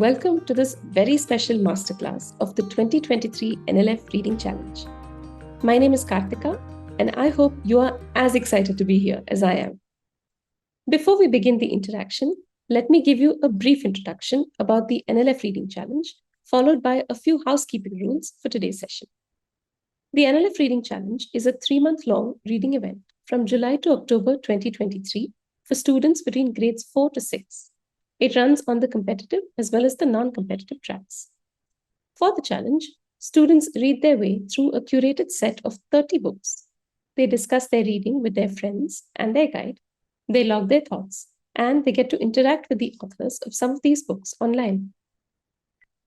Welcome to this very special masterclass of the 2023 NLF Reading Challenge. My name is Kartika, and I hope you are as excited to be here as I am. Before we begin the interaction, let me give you a brief introduction about the NLF Reading Challenge, followed by a few housekeeping rules for today's session. The NLF Reading Challenge is a 3-month-long reading event from July to October 2023 for students between grades 4 to 6. It runs on the competitive as well as the non-competitive tracks. For the challenge, students read their way through a curated set of 30 books. They discuss their reading with their friends and their guide. They log their thoughts, and they get to interact with the authors of some of these books online.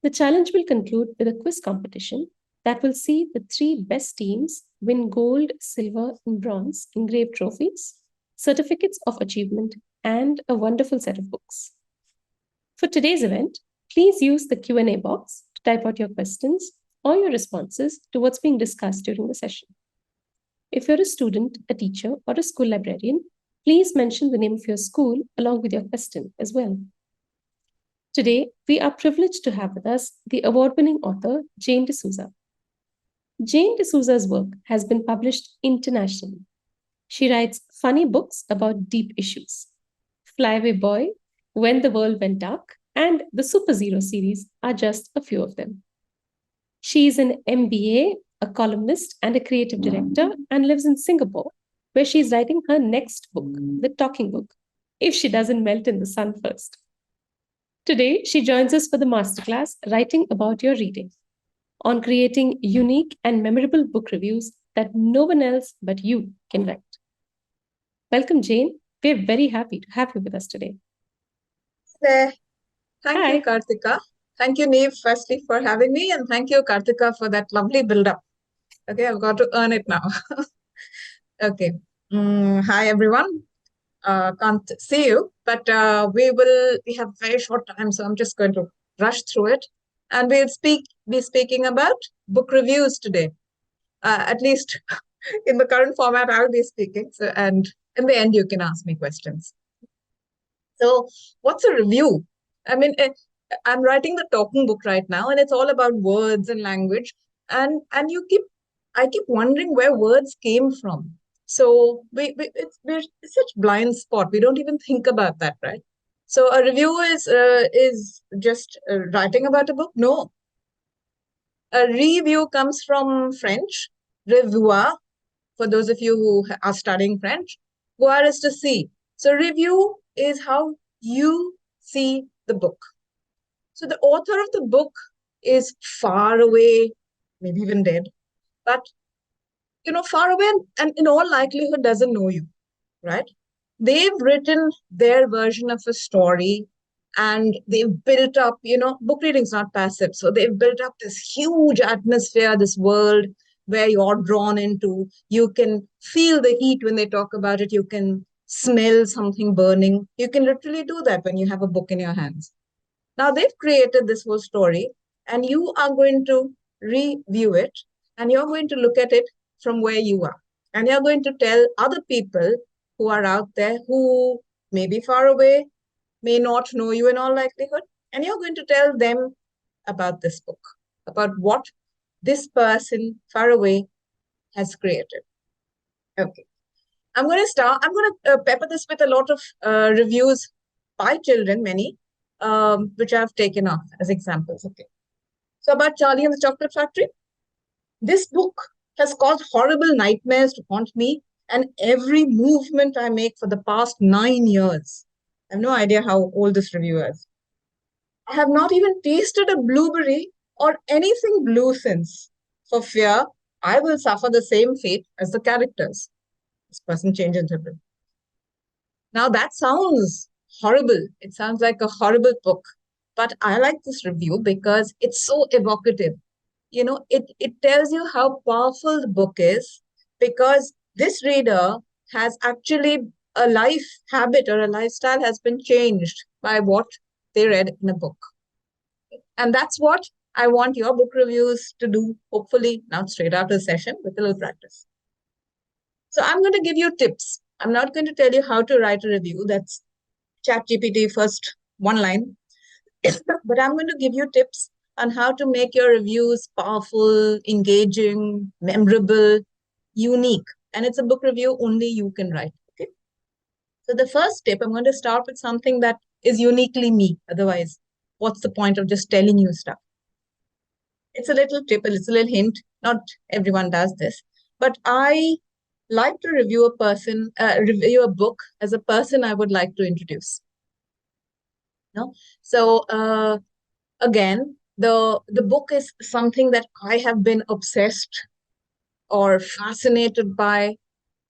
The challenge will conclude with a quiz competition that will see the 3 best teams win gold, silver, and bronze engraved trophies, certificates of achievement, and a wonderful set of books. For today's event, please use the Q&A box to type out your questions or your responses to what's being discussed during the session. If you're a student, a teacher, or a school librarian, please mention the name of your school along with your question as well. Today, we are privileged to have with us the award-winning author, Jane D'Souza. Jane D'Souza's work has been published internationally. She writes funny books about deep issues. Flyway Boy, When the World Went Dark, and the Super Zero series are just a few of them. She is an MBA, a columnist, and a creative director, and lives in Singapore, where she is writing her next book, The Talking Book, if she doesn't melt in the sun first. Today, she joins us for the masterclass, Writing About Your Reading, on creating unique and memorable book reviews that no one else but you can write. Welcome, Jane. We're very happy to have you with us today. There. Thank Hi. you, Kartika. Thank you, Neve, firstly, for having me. And thank you, Kartika, for that lovely build-up. Okay, I've got to earn it now. Okay. Hi, everyone. Can't see you, but we have very short time, so I'm just going to rush through it. And we'll be speaking about book reviews today. At least in the current format, I'll be speaking. So, and in the end, you can ask me questions. So what's a review? I mean, I'm writing the talking book right now, and it's all about words and language. And I keep wondering where words came from. So we're such blind spot. We don't even think about that, right? So a review is just writing about a book. No, a review comes from French, revoir. For those of you who are studying French, voir is to see. So review is how you see the book. So the author of the book is far away, maybe even dead, but far away and in all likelihood doesn't know you, right? They've written their version of a story and they've built up, book reading is not passive. So they've built up this huge atmosphere, this world where you're drawn into. You can feel the heat when they talk about it. You can smell something burning. You can literally do that when you have a book in your hands. Now they've created this whole story and you are going to review it and you're going to look at it from where you are. And you're going to tell other people who are out there who may be far away, may not know you in all likelihood, and you're going to tell them about this book, about what this person far away has created. Okay. I'm going to pepper this with a lot of reviews by children, many, which I've taken off as examples. Okay. So about Charlie and the Chocolate Factory. This book has caused horrible nightmares to haunt me and every movement I make for the past 9 years. I have no idea how old this review is. I have not even tasted a blueberry or anything blue since. For fear, I will suffer the same fate as the characters. This person changed interpret. Now that sounds horrible. It sounds like a horrible book. But I like this review because it's so evocative. It tells you how powerful the book is because this reader has actually a life habit or a lifestyle has been changed by what they read in a book. And that's what I want your book reviews to do, hopefully not straight after the session, with a little practice. So I'm going to give you tips. I'm not going to tell you how to write a review. That's ChatGPT first one line. But I'm going to give you tips on how to make your reviews powerful, engaging, memorable, unique. And it's a book review only you can write. Okay. So the first tip, I'm going to start with something that is uniquely me. Otherwise, what's the point of just telling you stuff? It's a little tip, it's a little hint. Not everyone does this, but I like to review a book as a person I would like to introduce. No, so again, the book is something that I have been obsessed or fascinated by,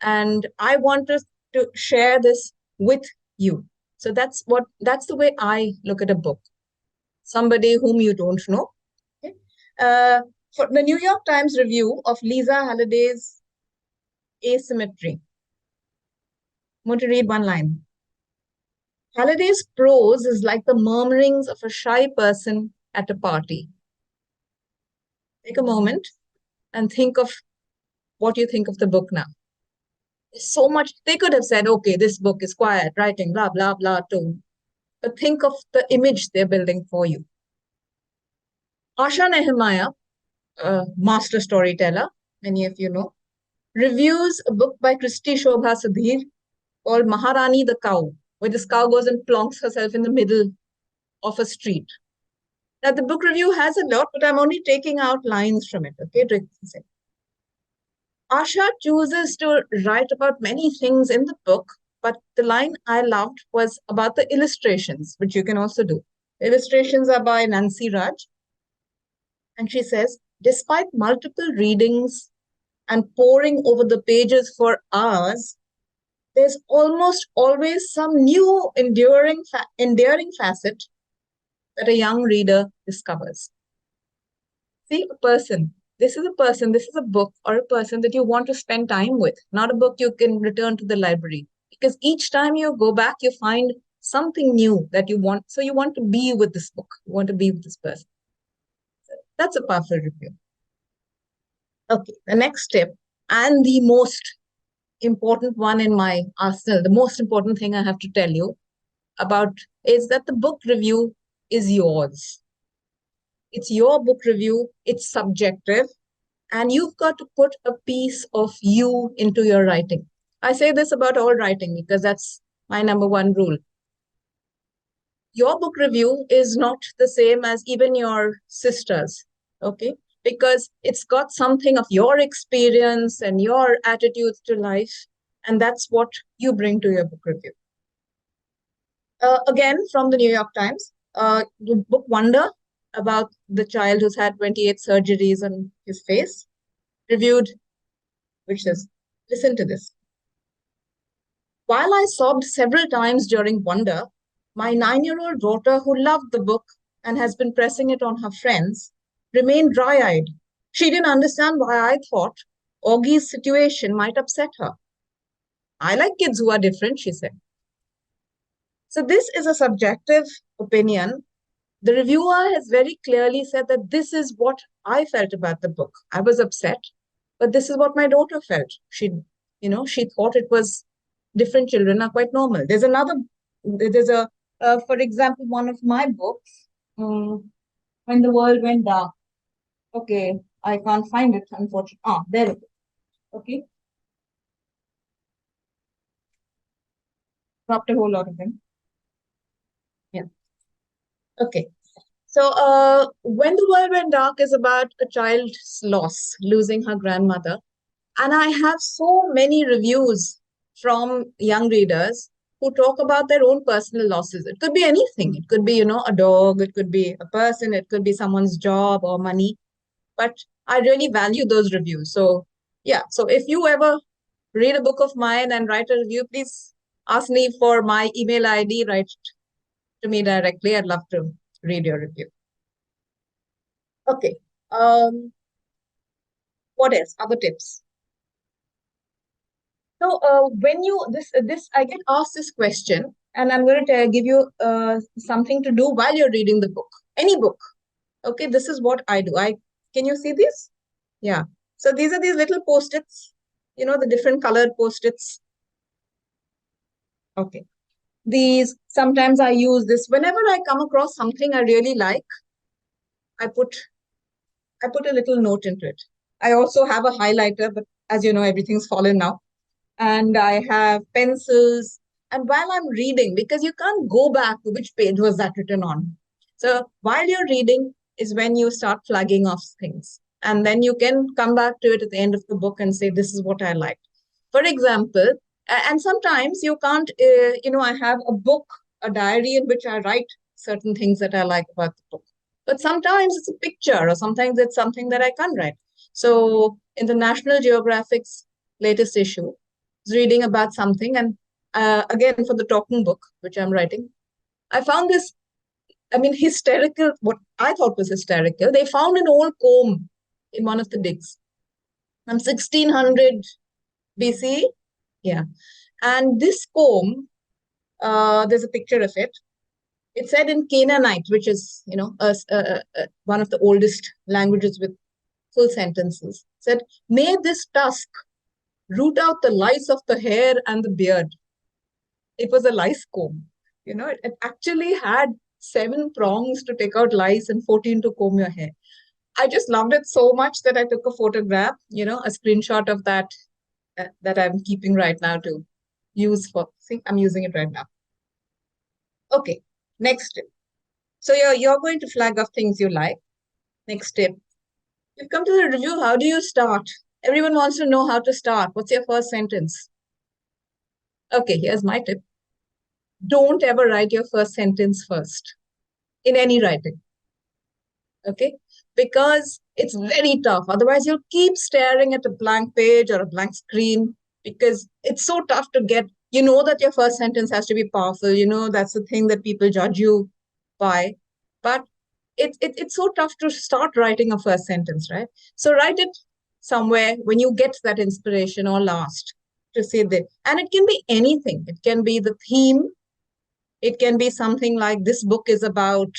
and I want to share this with you. So that's the way I look at a book. Somebody whom you don't know. Okay? For the New York Times review of Lisa Halliday's Asymmetry. I'm going to read one line. Halliday's prose is like the murmurings of a shy person at a party. Take a moment and think of what you think of the book now. There's so much, they could have said, okay, this book is quiet, writing, blah, blah, blah, tone. But think of the image they're building for you. Asha Nehemiah, a master storyteller, many of you know, reviews a book by Christy Shobha Sudhir called Maharani the Cow, where this cow goes and plonks herself in the middle of a street. Now, the book review has a lot, but I'm only taking out lines from it, okay? Asha chooses to write about many things in the book, but the line I loved was about the illustrations, which you can also do. The illustrations are by Nancy Raj. And she says, despite multiple readings and poring over the pages for hours, there's almost always some new endearing facet that a young reader discovers. See, a person. This is a person, this is a book or a person that you want to spend time with, not a book you can return to the library. Because each time you go back, you find something new that you want. So you want to be with this book. You want to be with this person. So that's a powerful review. Okay, the next step and the most important one in my arsenal, the most important thing I have to tell you about is that the book review is yours. It's your book review, it's subjective, and you've got to put a piece of you into your writing. I say this about all writing because that's my number one rule. Your book review is not the same as even your sister's, okay? Because it's got something of your experience and your attitudes to life, and that's what you bring to your book review. Again, from the New York Times, the book Wonder, about the child who's had 28 surgeries on his face, reviewed, which says, listen to this. While I sobbed several times during Wonder, my 9-year-old daughter, who loved the book and has been pressing it on her friends, remained dry-eyed. She didn't understand why I thought Augie's situation might upset her. I like kids who are different, she said. So this is a subjective opinion. The reviewer has very clearly said that this is what I felt about the book. I was upset, but this is what my daughter felt. She thought it was different children are quite normal. There's for example, one of my books, When the World Went Dark. Okay, I can't find it, unfortunately. Ah, there it is. Okay. Dropped a whole lot of them. Yeah. Okay. So, When the World Went Dark is about a child's loss, losing her grandmother. And I have so many reviews from young readers who talk about their own personal losses. It could be anything. It could be, a dog. It could be a person. It could be someone's job or money. But I really value those reviews. So, yeah. So if you ever read a book of mine and write a review, please ask me for my email ID. Write to me directly. I'd love to read your review. Okay. What else? Other tips. So when you I get asked this question, and I'm going to give you something to do while you're reading the book, any book. Okay, this is what I do. Can you see this? Yeah. So these are these little post-its, the different colored post-its. Okay. Sometimes I use this whenever I come across something I really like. I put a little note into it. I also have a highlighter, but as you know, everything's fallen now. And I have pencils. And while I'm reading, because you can't go back to which page was that written on. So while you're reading is when you start flagging off things. And then you can come back to it at the end of the book and say, this is what I liked. For example, and sometimes you can't, I have a book, a diary in which I write certain things that I like about the book. But sometimes it's a picture or sometimes it's something that I can't write. So in the National Geographic's latest issue, I was reading about something and again for the talking book, which I'm writing, I found this, hysterical, what I thought was hysterical. They found an old comb in one of the digs from 1600 BC. Yeah. And this comb, there's a picture of it. It said in Canaanite, which is, one of the oldest languages with full sentences, said, may this tusk root out the lice of the hair and the beard. It was a lice comb. It actually had 7 prongs to take out lice and 14 to comb your hair. I just loved it so much that I took a photograph, a screenshot of that I'm keeping right now to use for, see, I'm using it right now. Okay, next tip. So you're going to flag off things you like. Next tip. You've come to the review. How do you start? Everyone wants to know how to start. What's your first sentence? Okay, here's my tip. Don't ever write your first sentence first in any writing. Okay? Because it's very tough. Otherwise, you'll keep staring at a blank page or a blank screen because it's so tough to get. You know that your first sentence has to be powerful. You know that's the thing that people judge you by. But it's so tough to start writing a first sentence, right? So write it somewhere when you get that inspiration or last to say that. And it can be anything. It can be the theme. It can be something like this book is about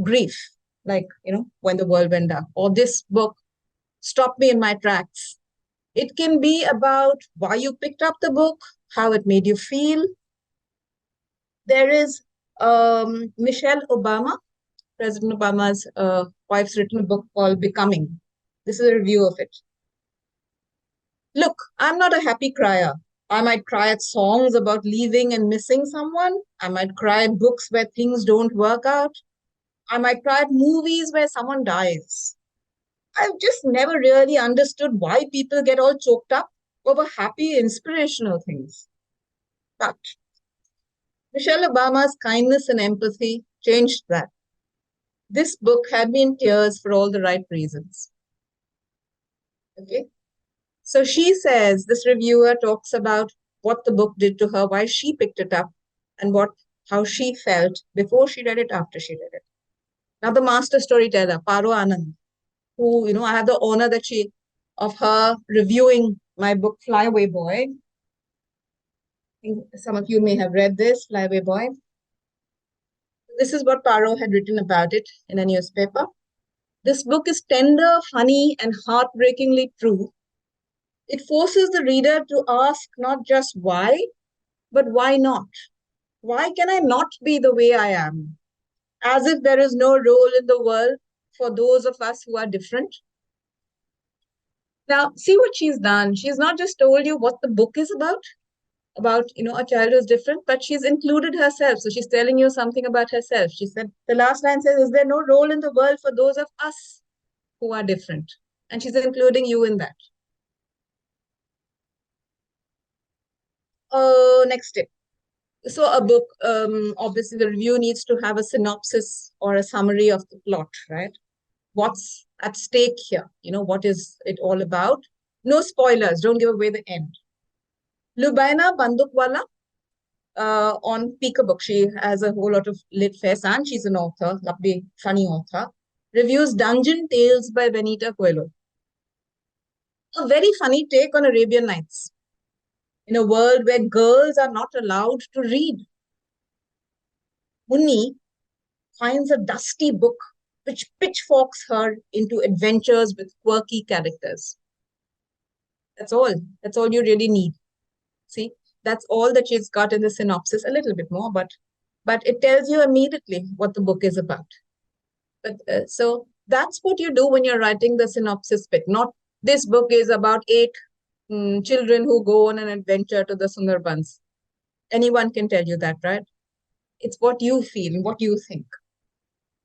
grief, like, when the world went dark, or this book stopped me in my tracks. It can be about why you picked up the book, how it made you feel. There is Michelle Obama, President Obama's wife's written a book called Becoming. This is a review of it. Look, I'm not a happy crier. I might cry at songs about leaving and missing someone. I might cry at books where things don't work out. I might cry at movies where someone dies. I've just never really understood why people get all choked up over happy, inspirational things. But Michelle Obama's kindness and empathy changed that. This book had me in tears for all the right reasons. Okay. So she says, this reviewer talks about what the book did to her, why she picked it up, and how she felt before she read it, after she read it. Now, the master storyteller, Paro Anand, who, I have the honor of her reviewing my book, Flyway Boy. I think some of you may have read this, Flyway Boy. This is what Paro had written about it in a newspaper. This book is tender, funny, and heartbreakingly true. It forces the reader to ask not just why, but why not? Why can I not be the way I am? As if there is no role in the world for those of us who are different. Now, see what she's done. She's not just told you what the book is about, a child who's different, but she's included herself. So she's telling you something about herself. She said, the last line says, is there no role in the world for those of us who are different? And she's including you in that. Next tip. So a book, obviously the review needs to have a synopsis or a summary of the plot, right? What's at stake here? What is it all about? No spoilers. Don't give away the end. Lubaina Bandukwala, on Pika Book, she has a whole lot of lit fairs and she's an author, lovely, funny author, reviews Dungeon Tales by Benita Coelho. A very funny take on Arabian Nights in a world where girls are not allowed to read. Munni finds a dusty book which pitchforks her into adventures with quirky characters. That's all. That's all you really need. See? That's all that she's got in the synopsis, a little bit more, but it tells you immediately what the book is about. But so that's what you do when you're writing the synopsis bit. Not this book is about 8 children who go on an adventure to the Sundarbans. Anyone can tell you that, right? It's what you feel, what you think.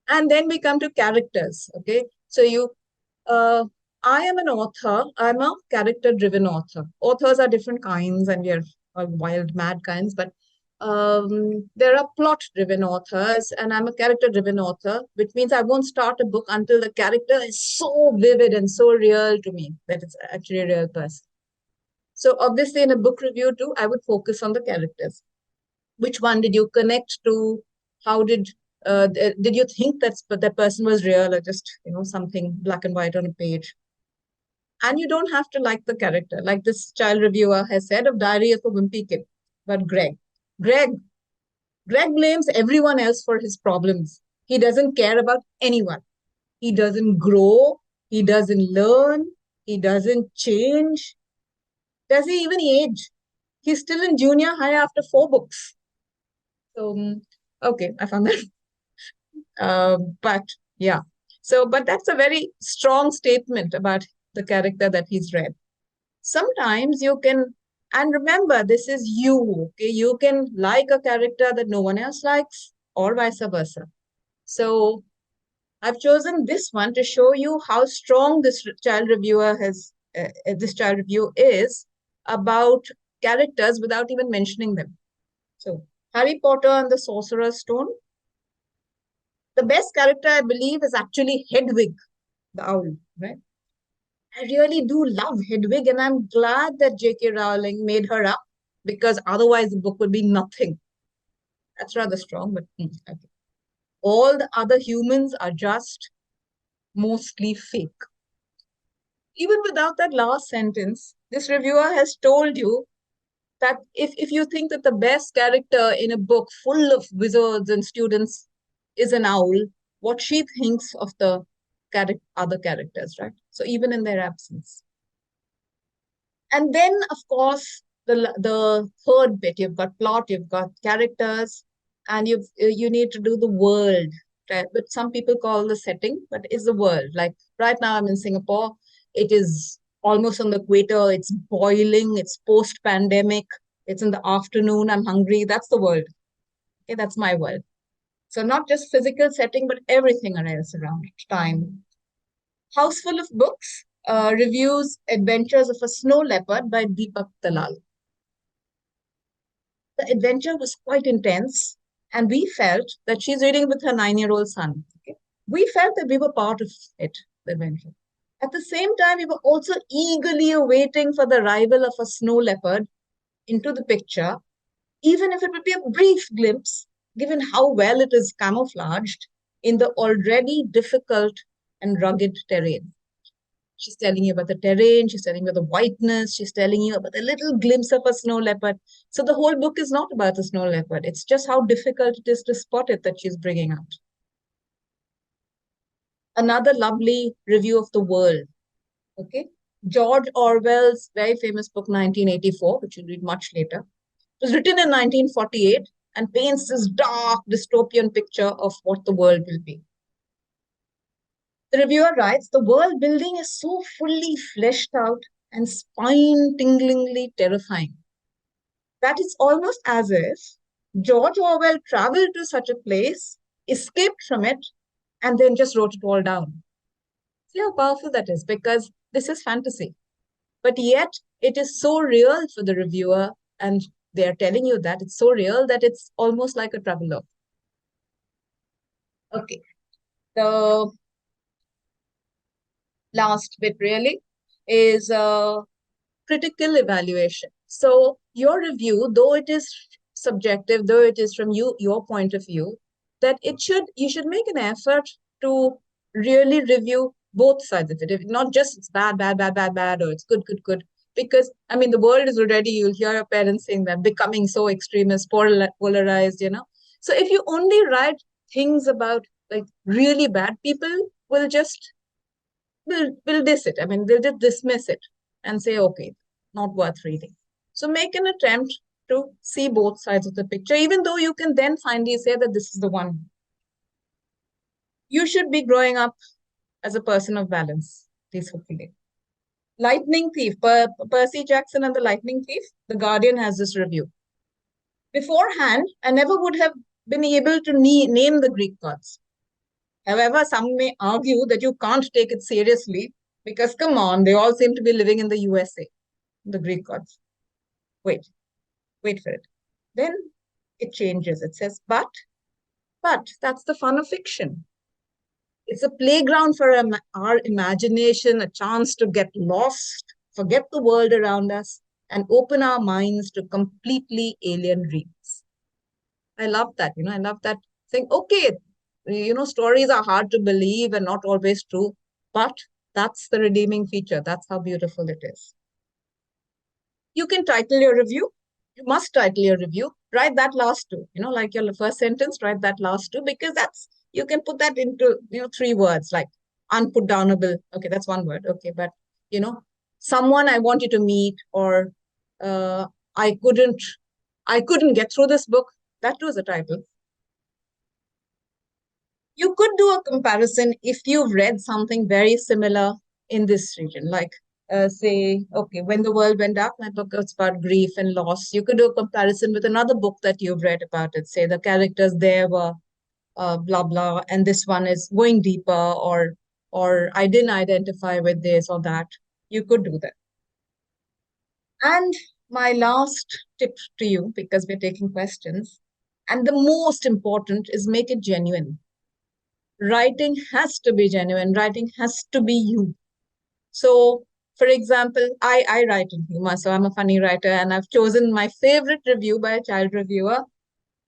And then we come to characters. Okay, so I am an author. I'm a character-driven author. Authors are different kinds, and we are all wild, mad kinds. But there are plot-driven authors, and I'm a character-driven author, which means I won't start a book until the character is so vivid and so real to me that it's actually a real person. So obviously, in a book review too, I would focus on the characters. Which one did you connect to? How did you think that person was real, or just something black and white on a page? And you don't have to like the character. Like this child reviewer has said of Diary of a Wimpy Kid, but Greg blames everyone else for his problems. He doesn't care about anyone. He doesn't grow. He doesn't learn. He doesn't change. Does he even age? He's still in junior high after 4 books. So, okay, I found that. But yeah. But that's a very strong statement about the character that he's read. Sometimes you can, and remember, this is you, okay? You can like a character that no one else likes, or vice versa. So I've chosen this one to show you how strong this child review is about characters without even mentioning them. So Harry Potter and the Sorcerer's Stone. The best character, I believe, is actually Hedwig, the owl, right? I really do love Hedwig, and I'm glad that J.K. Rowling made her up, because otherwise the book would be nothing. That's rather strong, but okay. All the other humans are just mostly fake. Even without that last sentence, this reviewer has told you that if you think that the best character in a book full of wizards and students is an owl, what she thinks of the other characters, right? So even in their absence. And then, of course, the third bit, you've got plot, you've got characters, and you need to do the world, right? But some people call the setting, but it's the world. Like right now, I'm in Singapore. It is almost on the equator. It's boiling. It's post-pandemic. It's in the afternoon. I'm hungry. That's the world. Okay, that's my world. So not just physical setting, but everything else around it. Time. House full of books. Reviews Adventures of a Snow Leopard by Deepak Dalal. The adventure was quite intense, and we felt that she's reading with her 9-year-old son. Okay? We felt that we were part of it, the adventure. At the same time, we were also eagerly awaiting for the arrival of a snow leopard into the picture, even if it would be a brief glimpse, given how well it is camouflaged in the already difficult and rugged terrain. She's telling you about the terrain, she's telling you about the whiteness, she's telling you about a little glimpse of a snow leopard. So the whole book is not about the snow leopard. It's just how difficult it is to spot it that she's bringing out. Another lovely review of the world. Okay. George Orwell's very famous book, 1984, which you'll read much later. It was written in 1948 and paints this dark dystopian picture of what the world will be. The reviewer writes, the world building is so fully fleshed out and spine-tinglingly terrifying that it's almost as if George Orwell traveled to such a place, escaped from it, and then just wrote it all down. See how powerful that is, because this is fantasy. But yet, it is so real for the reviewer, and they're telling you that it's so real that it's almost like a travelogue. Okay. The last bit really is critical evaluation. So your review, though it is subjective, though it is from your point of view, that you should make an effort to really review both sides of it. If not just it's bad, or it's good. Because I mean the world is already, you'll hear your parents saying that, becoming so extremist, polarized, So if you only write things about like really bad, people will just will diss it. I mean, they'll just dismiss it and say, okay, not worth reading. So make an attempt to see both sides of the picture, even though you can then finally say that this is the one. You should be growing up as a person of balance, please, hopefully. Lightning Thief, Percy Jackson and the Lightning Thief, The Guardian has this review. Beforehand, I never would have been able to name the Greek gods. However, some may argue that you can't take it seriously because, come on, they all seem to be living in the USA, the Greek gods. Wait for it. Then it changes. It says, but that's the fun of fiction. It's a playground for our imagination, a chance to get lost, forget the world around us, and open our minds to completely alien dreams. I love that. I love that saying, okay, stories are hard to believe and not always true, but that's the redeeming feature. That's how beautiful it is. You can title your review. You must title your review. Write that last two, like your first sentence, write that last two, because you can put that into, 3 words like unputdownable. Okay, that's 1 word. Okay, but, someone I want you to meet, or I couldn't get through this book. That too is a title. You could do a comparison if you've read something very similar in this region, like say, okay, When the World Went Dark, my book is about grief and loss. You could do a comparison with another book that you've read about it. Say the characters there were blah, blah, and this one is going deeper, or I didn't identify with this or that. You could do that. And my last tip to you, because we're taking questions, and the most important is make it genuine. Writing has to be genuine. Writing has to be you. So, for example, I write in humor, so I'm a funny writer, and I've chosen my favorite review by a child reviewer.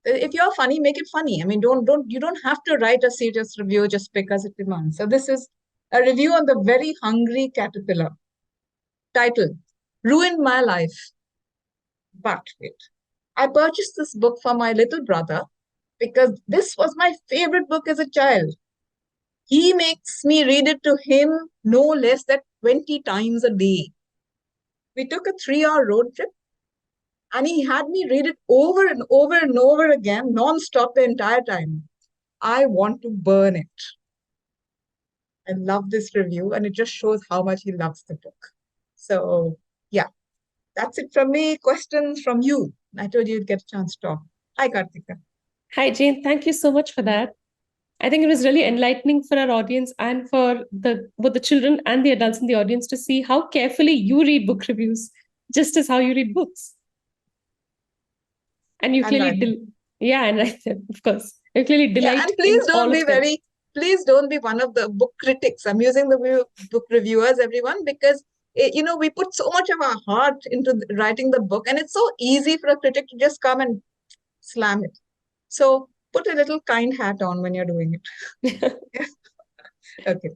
If you're funny, make it funny. I mean, you don't have to write a serious review just because it demands. So this is a review on The Very Hungry Caterpillar. Title: Ruined My Life. But wait, I purchased this book for my little brother because this was my favorite book as a child. He makes me read it to him no less than 20 times a day. We took a 3-hour road trip, and he had me read it over and over and over again, non-stop the entire time. I want to burn it. I love this review, and it just shows how much he loves the book. So, yeah, that's it from me. Questions from you. I told you you'd get a chance to talk. Hi, Kartika. Hi, Jane. Thank you so much for that. I think it was really enlightening for our audience and for both the children and the adults in the audience to see how carefully you read book reviews, just as how you read books. And you clearly, and write them, of course. You clearly delight. Yeah, and please don't be one of the book critics. I'm using the book reviewers, everyone, because we put so much of our heart into writing the book, and it's so easy for a critic to just come and slam it. So put a little kind hat on when you're doing it. Okay.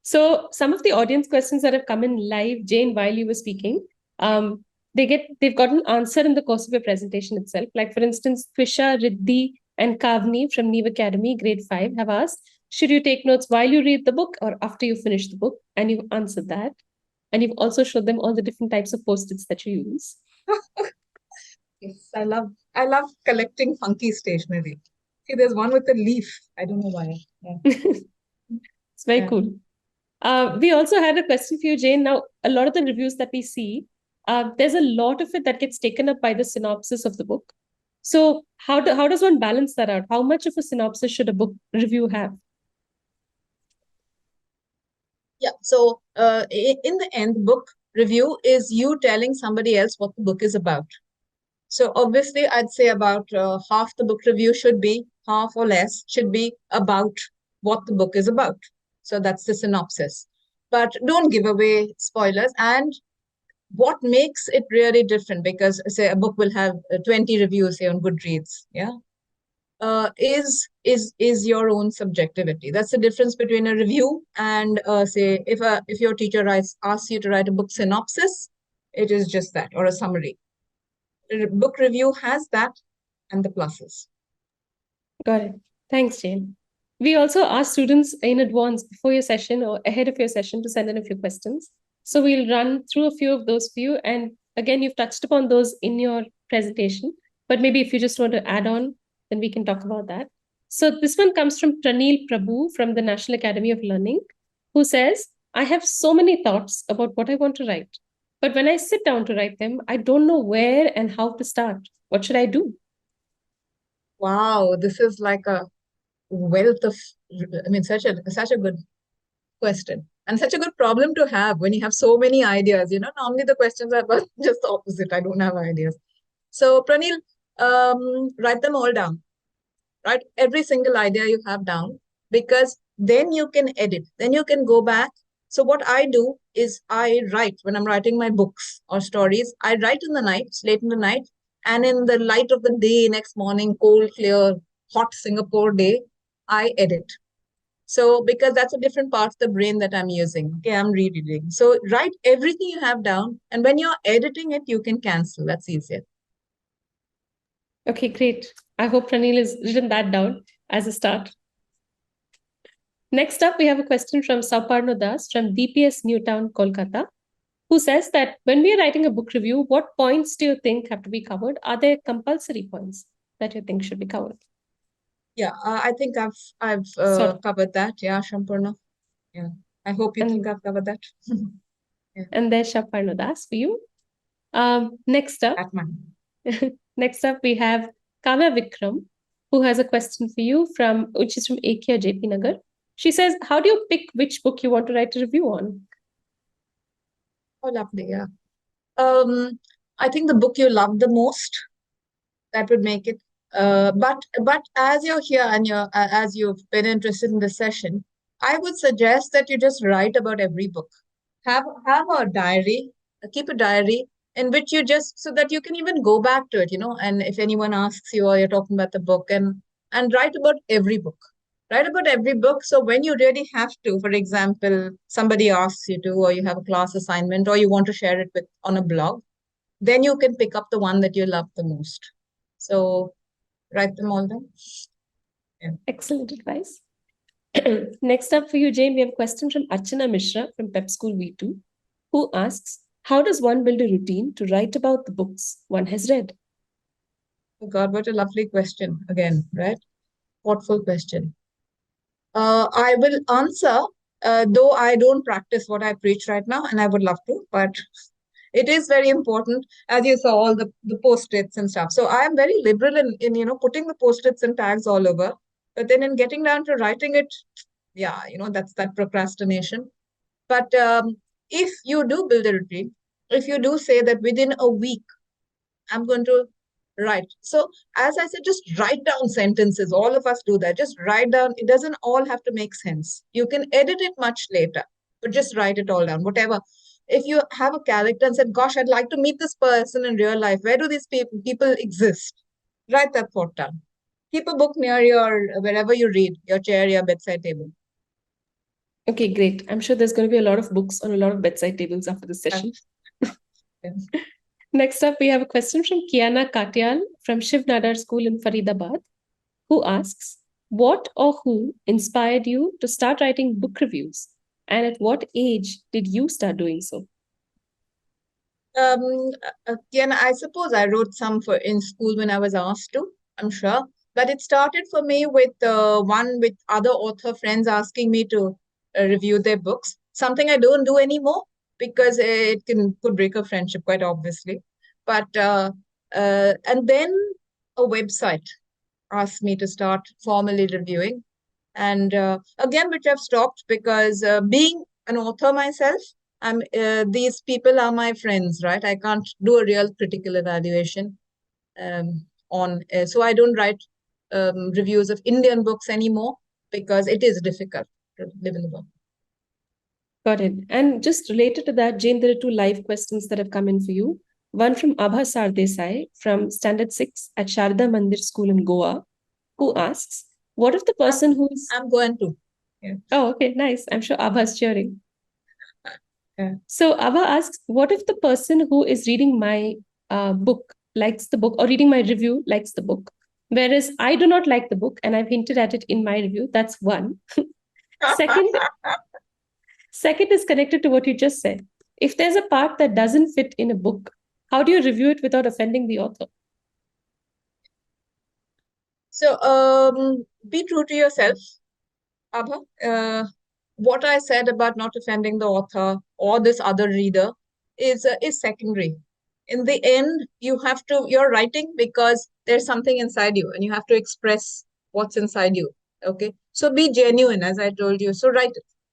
So some of the audience questions that have come in live, Jane, while you were speaking, they've got an answer in the course of your presentation itself. Like, for instance, Twisha, Riddhi, and Kavni from Neve Academy, grade 5, have asked, should you take notes while you read the book or after you finish the book? And you've answered that. And you've also showed them all the different types of post-its that you use. Yes, I love collecting funky stationery. See, there's one with a leaf. I don't know why. Yeah. It's very cool. We also had a question for you, Jane. Now, a lot of the reviews that we see, there's a lot of it that gets taken up by the synopsis of the book. So how does one balance that out? How much of a synopsis should a book review have? Yeah, so in the end, book review is you telling somebody else what the book is about. So obviously, I'd say about half the book review should be, half or less, should be about what the book is about. So that's the synopsis. But don't give away spoilers. And what makes it really different, because say a book will have 20 reviews, say on Goodreads, yeah, is your own subjectivity. That's the difference between a review and say if your teacher asks you to write a book synopsis, it is just that, or a summary. A book review has that and the pluses. Got it. Thanks, Jane. We also ask students in advance before your session or ahead of your session to send in a few questions. So we'll run through a few of those for you. And Again, you've touched upon those in your presentation, but maybe if you just want to add on, then we can talk about that. So this one comes from Pranil Prabhu from the National Academy of Learning, who says, I have so many thoughts about what I want to write, but when I sit down to write them, I don't know where and how to start. What should I do? Wow, this is like a wealth of, I mean, such a good question and such a good problem to have when you have so many ideas. Normally the questions are about just the opposite. I don't have ideas. So, Pranil, write them all down. Write every single idea you have down, because then you can edit. Then you can go back. So what I do is I write when I'm writing my books or stories. I write in the night, late in the night, and in the light of the day, next morning, cold, clear, hot Singapore day, I edit. So because that's a different part of the brain that I'm using. Okay, I'm rereading. So write everything you have down, and when you're editing it, you can cancel. That's easier. Okay, great. I hope Pranil has written that down as a start. Next up, we have a question from Sauparno Das from DPS Newtown, Kolkata, who says that when we are writing a book review, what points do you think have to be covered? Are there compulsory points that you think should be covered? Yeah, I think I've covered that. Yeah, Shampurna. Yeah, I hope you think I've covered that. Yeah. And there's Sauparno Das for you. Next up, next up we have Kavya Vikram, who has a question for you which is from Akia JP Nagar. She says, how do you pick which book you want to write a review on? Oh, lovely. Yeah. I think the book you love the most, that would make it. But as you're here and as you've been interested in the session, I would suggest that you just write about every book. Have a diary, keep a diary in which you just, so that you can even go back to it, and if anyone asks you or you're talking about the book, and write about every book. Write about every book. So when you really have to, for example, somebody asks you to, or you have a class assignment, or you want to share it on a blog, then you can pick up the one that you love the most. So write them all down. Yeah. Excellent advice. Next up for you, Jane, we have a question from Archana Mishra from Pep School V2, who asks, how does one build a routine to write about the books one has read? Oh God, what a lovely question again, right? Thoughtful question. I will answer, though I don't practice what I preach right now, and I would love to, but it is very important, as you saw all the post-its and stuff. So I am very liberal in putting the post-its and tags all over. But then in getting down to writing it, yeah, that's that procrastination. But if you do build a routine, if you do say that within a week, I'm going to write. So as I said, just write down sentences. All of us do that. Just write down. It doesn't all have to make sense. You can edit it much later, but just write it all down, whatever. If you have a character and said, gosh, I'd like to meet this person in real life, where do these people exist? Write that thought down. Keep a book near wherever you read, your chair, your bedside table. Okay, great. I'm sure there's going to be a lot of books on a lot of bedside tables after this session. Next up, we have a question from Kiana Katyal from Shiv Nadar School in Faridabad, who asks, what or who inspired you to start writing book reviews? And at what age did you start doing so? Kiana, I suppose I wrote some in school when I was asked to, I'm sure. But it started for me with other author friends asking me to review their books. Something I don't do anymore because it could break a friendship, quite obviously. But and then a website asked me to start formally reviewing. And again, which I've stopped because being an author myself, these people are my friends, right? I can't do a real critical evaluation so I don't write reviews of Indian books anymore because it is difficult to live in the book. Got it. And just related to that, Jane, there are two live questions that have come in for you. One from Abha Sardesai from Standard 6 at Sharda Mandir School in Goa, who asks, what if the person who's... I'm going to. Yeah. Oh, okay, nice. I'm sure Abha's cheering. Yeah. So Abha asks, what if the person who is reading my book likes the book, or reading my review likes the book, whereas I do not like the book and I've hinted at it in my review? That's one. Second is connected to what you just said. If there's a part that doesn't fit in a book, How do you review it without offending the author? So, be true to yourself, Abha. What I said about not offending the author or this other reader is secondary. In the end, you're writing because there's something inside you and you have to express what's inside you. Okay. So be genuine, as I told you. So write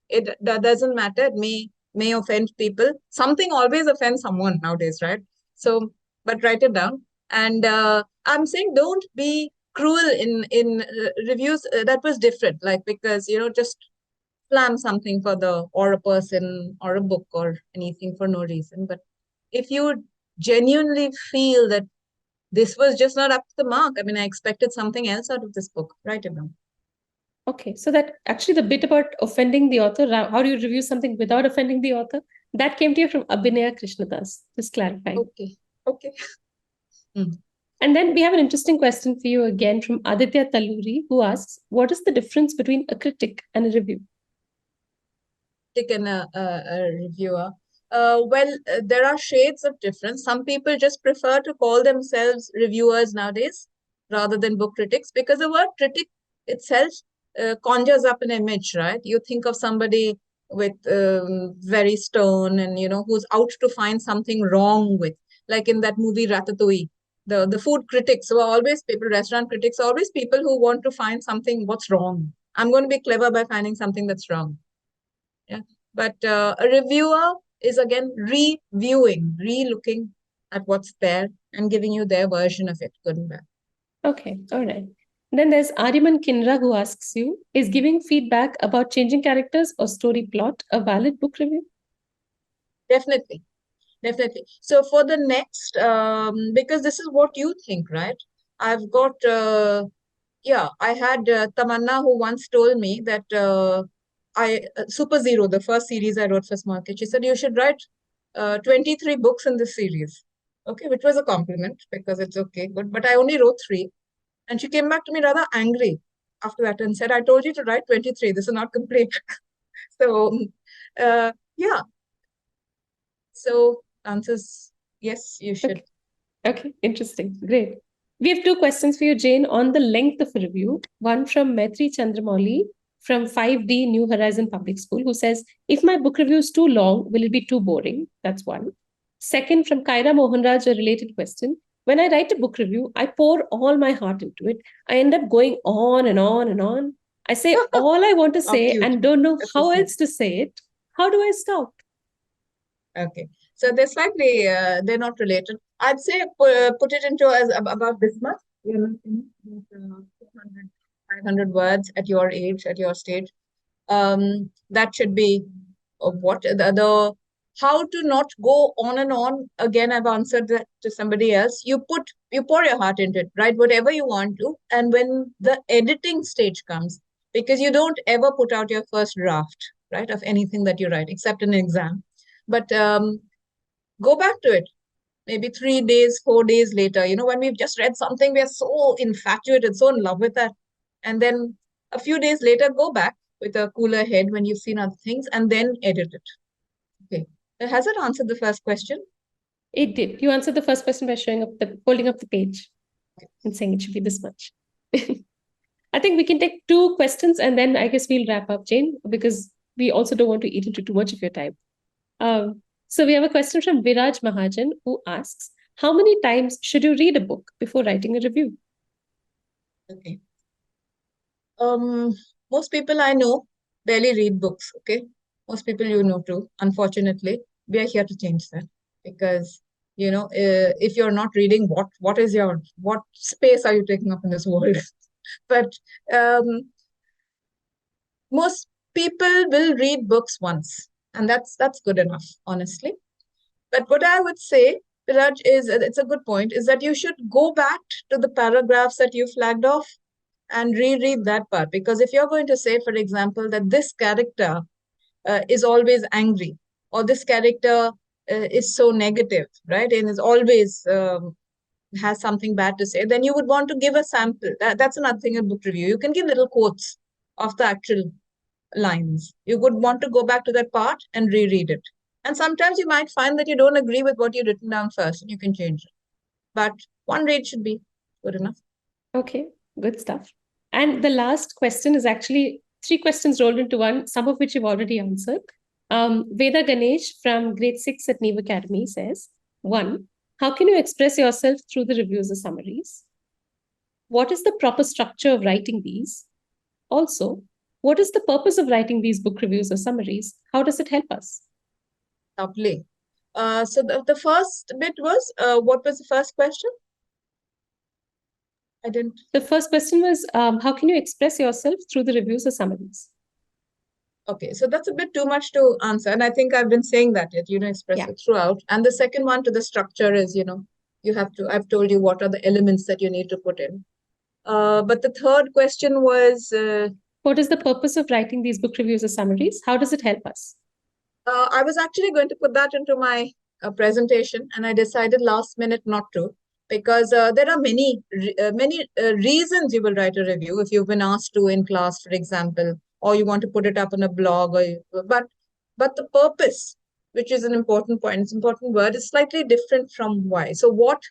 it. That doesn't matter. It may offend people. Something always offends someone nowadays, right? So, but write it down. And I'm saying don't be cruel in reviews. That was different. Like, because, just slam something for the or a person or a book or anything for no reason. But if you genuinely feel that this was just not up to the mark, I mean, I expected something else out of this book, write it down. Okay, so that actually the bit about offending the author, how do you review something without offending the author? That came to you from Abhinaya Krishnadas, just clarifying. Okay. And then we have an interesting question for you again from Aditya Taluri, who asks, what is the difference between a critic and a review? Critic and a reviewer. There are shades of difference. Some people just prefer to call themselves reviewers nowadays rather than book critics, because the word critic itself conjures up an image, right? You think of somebody with very stone and, who's out to find something wrong with, like in that movie Ratatouille. The food critics who are always people, restaurant critics are always people who want to find something, what's wrong. I'm going to be clever by finding something that's wrong. Yeah. But a reviewer is again reviewing, re-looking at what's there and giving you their version of it, good and bad. Okay, all right. Then there's Ariman Kinra who asks you, is giving feedback about changing characters or story plot a valid book review? Definitely. Definitely. So for the next, because this is what you think, right? I've got, I had Tamanna who once told me that Super Zero, the first series I wrote for Small Kids, she said, you should write 23 books in this series. Okay, which was a compliment because it's okay, good. But I only wrote 3. And she came back to me rather angry after that and said, I told you to write 23. This is not complete. So, yeah. So, answers yes, you should. Okay, interesting. Great. We have 2 questions for you, Jane, on the length of a review. One from Maitri Chandramouli from 5D New Horizon Public School, who says, if my book review is too long, will it be too boring? That's one. Second, from Kaira Mohanraj, a related question. When I write a book review, I pour all my heart into it. I end up going on and on and on. I say all I want to say and don't know how else to say it. How do I stop? Okay. So they're slightly, they're not related. I'd say put it into as about this much, 200, 500 words at your age, at your stage. That should be what the how to not go on and on. Again, I've answered that to somebody else. You pour your heart into it, write whatever you want to, and when the editing stage comes, because you don't ever put out your first draft, right, of anything that you write, except in an exam. But go back to it maybe 3 days, 4 days later. When we've just read something, we're so infatuated, so in love with that. And then a few days later, go back with a cooler head when you've seen other things and then edit it. Okay. Has it answered the first question? It did. You answered the first question by holding up the page and saying it should be this much. I think we can take 2 questions and then I guess we'll wrap up, Jane, because we also don't want to eat into too much of your time. So we have a question from Viraj Mahajan who asks, how many times should you read a book before writing a review? Okay. Most people I know barely read books, okay? Most people you know too, unfortunately. We are here to change that because, if you're not reading, what space are you taking up in this world? But most people will read books once, and that's good enough, honestly. But what I would say, Viraj, is it's a good point, is that you should go back to the paragraphs that you flagged off and reread that part. Because if you're going to say, for example, that this character is always angry, or this character is so negative, right, and is always has something bad to say, then you would want to give a sample. That's another thing in book review. You can give little quotes of the actual lines. You would want to go back to that part and reread it. And sometimes you might find that you don't agree with what you've written down first, and you can change it. But one read should be good enough. Okay, good stuff. And the last question is actually 3 questions rolled into one, some of which you've already answered. Veda Ganesh from grade 6 at Neve Academy says, 1. How can you express yourself through the reviews or summaries? What is the proper structure of writing these? Also, what is the purpose of writing these book reviews or summaries? How does it help us? Lovely. So the first bit was, what was the first question? I didn't. The first question was, how can you express yourself through the reviews or summaries? Okay, so that's a bit too much to answer. And I think I've been saying that yet, express it throughout. And the second one to the structure is, I've told you what are the elements that you need to put in. But the third question was, what is the purpose of writing these book reviews or summaries? How does it help us? I was actually going to put that into my presentation, and I decided last minute not to, because there are many reasons you will write a review if you've been asked to in class, for example, or you want to put it up on a blog, but the purpose, which is an important point, it's an important word, is slightly different from why. So what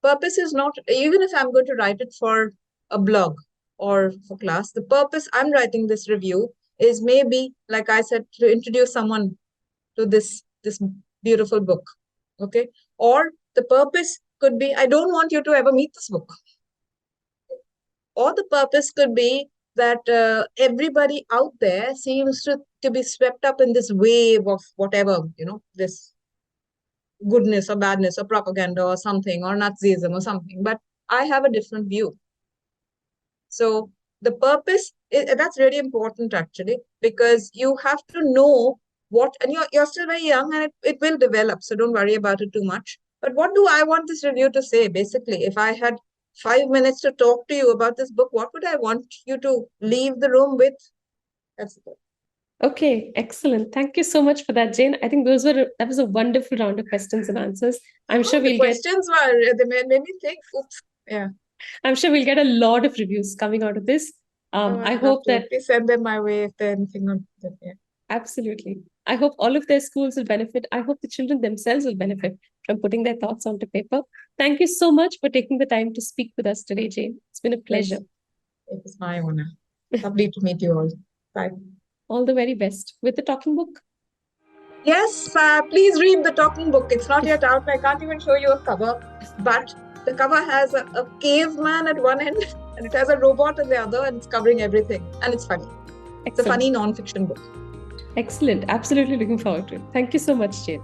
purpose is not, even if I'm going to write it for a blog or for class, the purpose I'm writing this review is maybe, like I said, to introduce someone to this beautiful book. Okay. Or the purpose could be, I don't want you to ever meet this book. Or the purpose could be that everybody out there seems to be swept up in this wave of whatever, this goodness or badness or propaganda or something, or Nazism or something. But I have a different view. So the purpose, that's really important actually, because you have to know what, and you're still very young, and it will develop. So don't worry about it too much. But what do I want this review to say? Basically, if I had 5 minutes to talk to you about this book, what would I want you to leave the room with? That's it. Okay, excellent. Thank you so much for that, Jane. I think that was a wonderful round of questions and answers. I'm sure the questions they made me think, oops, yeah. I'm sure we'll get a lot of reviews coming out of this. I hope that please send them my way if there's anything on them. Yeah. Absolutely. I hope all of their schools will benefit. I hope the children themselves will benefit from putting their thoughts onto paper. Thank you so much for taking the time to speak with us today, Jane. It's been a pleasure. Yes. It was my honor. Lovely to meet you all. Bye. All the very best. With the talking book? Yes, please read the talking book. It's not yet out. I can't even show you a cover. But the cover has a caveman at one end, and it has a robot at the other, and it's covering everything. And it's funny. Excellent. It's a funny non-fiction book. Excellent. Absolutely looking forward to it. Thank you so much, Jane.